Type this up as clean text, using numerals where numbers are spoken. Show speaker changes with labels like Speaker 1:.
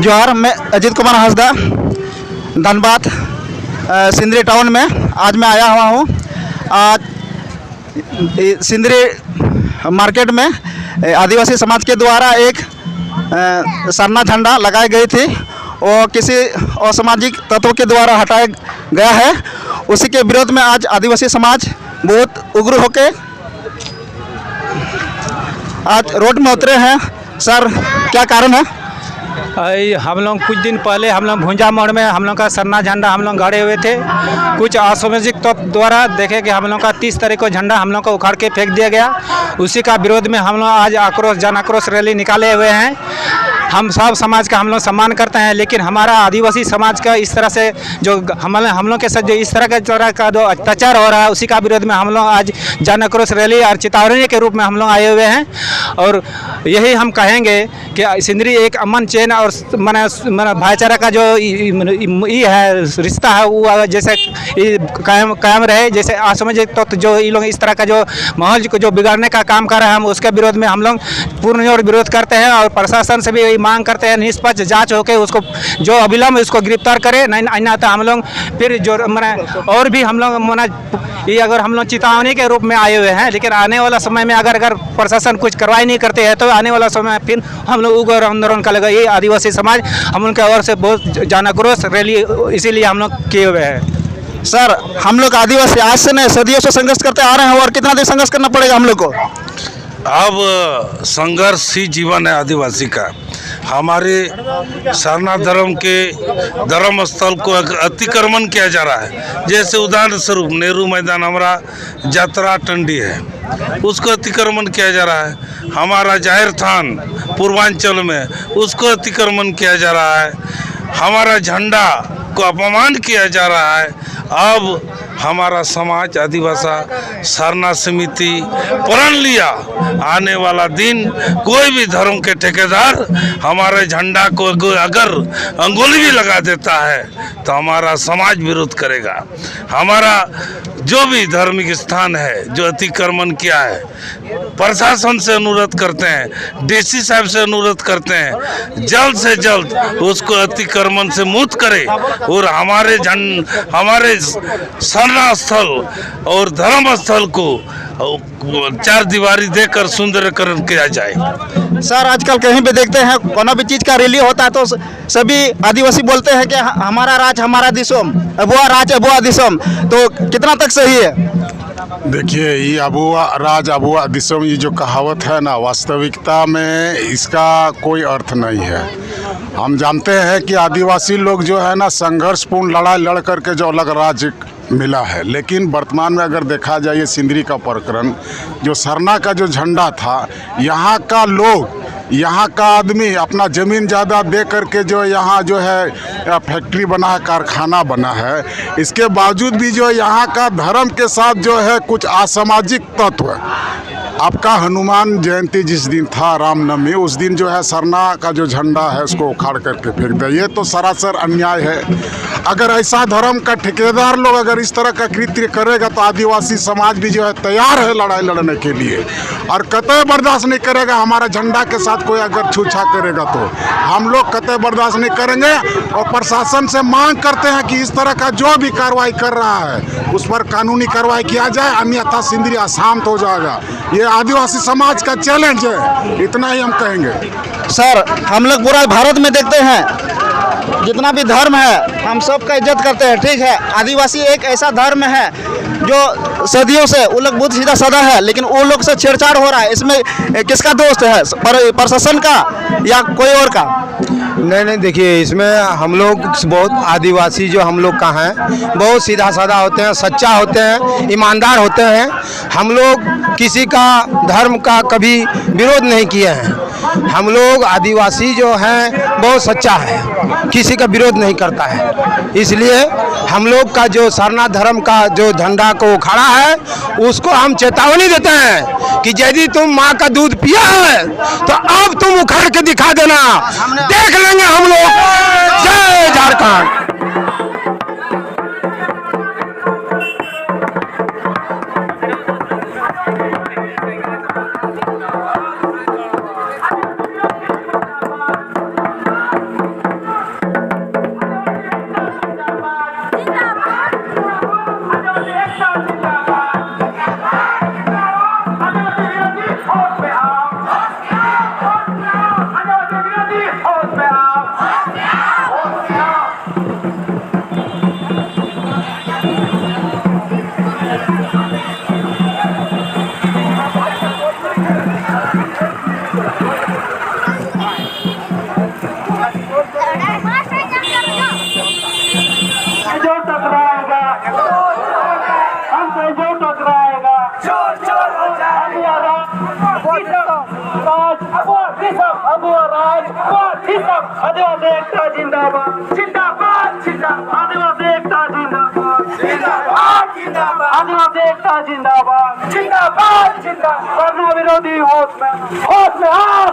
Speaker 1: जोहार, मैं अजीत कुमार हंसदा, धनबाद सिंदरी टाउन में आज मैं आया हुआ हूँ। आज सिंदरी मार्केट में आदिवासी समाज के द्वारा एक सरना झंडा लगाई गई थी और किसी असामाजिक तत्वों के द्वारा हटाया गया है। उसी के विरोध में आज आदिवासी समाज बहुत उग्र होके आज रोड में उतरे हैं। सर, क्या कारण है?
Speaker 2: हम लोग कुछ दिन पहले हम लोग भुंजा मोड़ में हम लोग का सरना झंडा हम लोग गाड़े हुए थे। कुछ असामाजिक तत्व द्वारा देखे कि हम लोग का 30 तारीख को झंडा हम लोग को उखाड़ के फेंक दिया गया। उसी का विरोध में हम लोग आज जन आक्रोश रैली निकाले हुए हैं। हम सब समाज का हम लोग सम्मान करते हैं, लेकिन हमारा आदिवासी समाज का इस तरह से जो हम लोग के साथ जो इस तरह का जो अत्याचार हो रहा है, उसी का विरोध में हम लोग आज जन आक्रोश रैली और चेतावनी के रूप में हम लोग आए हुए हैं। और यही हम कहेंगे कि सिंदरी एक अमन चैन और माने भाईचारा का जो ये है रिश्ता है वो जैसे कायम रहे। जैसे असामाजिक तत्व जो ये लोग इस तरह का जो माहौल को जो बिगाड़ने का काम कर रहे हैं, हम उसके विरोध में हम लोग पूर्ण और विरोध करते हैं और प्रशासन से भी मांग करते हैं निष्पक्ष जांच होकर उसको जो अविलंब उसको गिरफ्तार करे। नहीं तो हम लोग फिर जो और भी हम लोग ये अगर हम लोग चेतावनी के रूप में आए हुए हैं, लेकिन आने वाला समय में अगर प्रशासन कुछ कार्रवाई नहीं करते हैं तो आने वाला समय फिर हम लोग उग्र आंदोलन करेगा। ये आदिवासी समाज हम उनके ओर से बहुत जन आक्रोश रैली इसीलिए हम लोग किए हुए हैं।
Speaker 1: सर, हम लोग आदिवासी आज से नहीं सदियों से संघर्ष करते आ रहे हैं और कितना देर संघर्ष करना पड़ेगा हम लोग को?
Speaker 3: अब संघर्ष ही जीवन है आदिवासी का। हमारे सरना धर्म के धर्म स्थल को अतिक्रमण किया जा रहा है। जैसे उदाहरण स्वरूप नेहरू मैदान हमारा यात्रा टंडी है, उसको अतिक्रमण किया जा रहा है। हमारा जाहिर थान पूर्वांचल में उसको अतिक्रमण किया जा रहा है। हमारा झंडा को अपमान किया जा रहा है। अब हमारा समाज आदिवासी सरना समिति प्रण लिया, आने वाला दिन कोई भी धर्म के ठेकेदार हमारे झंडा को अगर अंगुली भी लगा देता है तो हमारा समाज विरोध करेगा। हमारा जो भी धार्मिक स्थान है जो अतिक्रमण किया है, प्रशासन से अनुरोध करते हैं, डीसी साहब से अनुरोध करते हैं जल्द से जल्द उसको अतिक्रमण से मुक्त करे और हमारे सरना स्थल और धर्म स्थल को 4 दीवारी देकर सुंदरीकरण किया जाए।
Speaker 1: सर, आजकल कहीं भी देखते हैं कोनो भी चीज़ का रैली होता है तो सभी आदिवासी बोलते हैं कि हमारा राज हमारा दिसोम, अबुआ राज अबुआ दिसोम। तो कितना तक सही है?
Speaker 4: देखिए, ये अबुआ राज अबुआ दिसोम ये जो कहावत है ना, वास्तविकता में इसका कोई अर्थ नहीं है। हम जानते हैं कि आदिवासी लोग जो है ना संघर्षपूर्ण लड़ाई लड़ करके जो अलग राज्य मिला है, लेकिन वर्तमान में अगर देखा जाए ये सिंदरी का प्रकरण, जो सरना का जो झंडा था, यहाँ का लोग, यहाँ का आदमी अपना ज़मीन ज़्यादा दे करके जो यहाँ जो है फैक्ट्री बना है, कारखाना बना है, इसके बावजूद भी जो यहाँ का धर्म के साथ जो है कुछ असामाजिक तत्व, आपका हनुमान जयंती जिस दिन था, रामनवमी, उस दिन जो है सरना का जो झंडा है उसको उखाड़ करके फेंक दिया। ये तो सरासर अन्याय है। अगर ऐसा धर्म का ठेकेदार लोग अगर इस तरह का कृत्य करेगा तो आदिवासी समाज भी जो है तैयार है लड़ाई लड़ने के लिए और कतई बर्दाश्त नहीं करेगा। हमारा झंडा के साथ कोई अगर छूछा करेगा तो हम लोग कतई बर्दाश्त नहीं करेंगे और प्रशासन से मांग करते हैं कि इस तरह का जो भी कार्रवाई कर रहा है उस पर कानूनी कार्रवाई किया जाए, अन्यथा सिंदरी अशांत हो जाएगा। ये आदिवासी समाज का चैलेंज है, इतना ही हम कहेंगे।
Speaker 1: सर, हम लोग पूरा भारत में देखते हैं जितना भी धर्म है हम सब का इज्जत करते हैं, ठीक है। आदिवासी एक ऐसा धर्म है जो सदियों से वो लोग बहुत सीधा साधा है, लेकिन वो लोग से छेड़छाड़ हो रहा है, इसमें किसका दोस्त है, प्रशासन का या कोई और का?
Speaker 5: नहीं देखिए, इसमें हम लोग बहुत आदिवासी जो हम लोग का हैं बहुत सीधा साधा होते हैं, सच्चा होते हैं, ईमानदार होते हैं। हम लोग किसी का धर्म का कभी विरोध नहीं किए हैं। हम लोग आदिवासी जो हैं बहुत सच्चा है, किसी का विरोध नहीं करता है। इसलिए हम लोग का जो सरना धर्म का जो झंडा को खड़ा है उसको हम चेतावनी देते हैं कि यदि तुम माँ का दूध पिया है तो अब तुम उखाड़ के दिखा देना, देख लेंगे हम लोग। जय झारखंड।
Speaker 6: आदिवासी एकता जिंदाबाद, जिंदाबाद, जिंदाबाद। आदिवासी एकता जिंदाबाद, जिंदाबाद, जिंदाबाद। आदिवासी एकता जिंदाबाद, जिंदाबाद, जिंदाबाद। सरना विरोधी होश में आओ।